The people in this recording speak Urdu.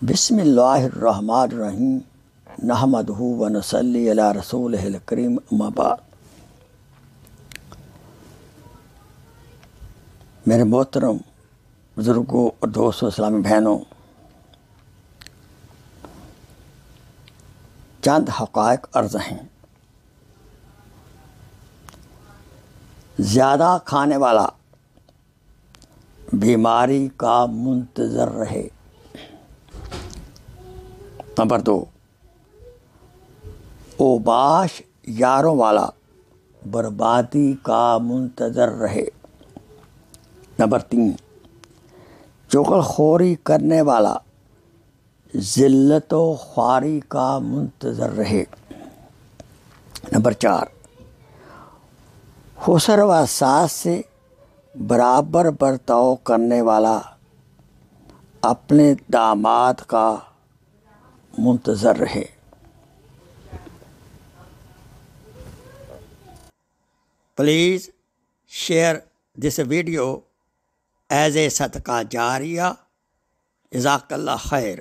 بسم اللہ الرحمن الرحیم نحمدہ و نصلی علی رسولہ الکریم اما بعد۔ میرے محترم بزرگوں اور دوستوں اسلامی بہنوں، چند حقائق عرض ہیں۔ زیادہ کھانے والا بیماری کا منتظر رہے۔ نمبر 2، اوباش یاروں والا بربادی کا منتظر رہے۔ نمبر 3، چغل خوری کرنے والا ذلت و خواری کا منتظر رہے۔ نمبر 4، خسر و ساس سے برابر برتاؤ کرنے والا اپنے داماد کا منتظر رہے۔ Please share this video as a صدقہ جاریہ۔ جزاک اللہ خیر۔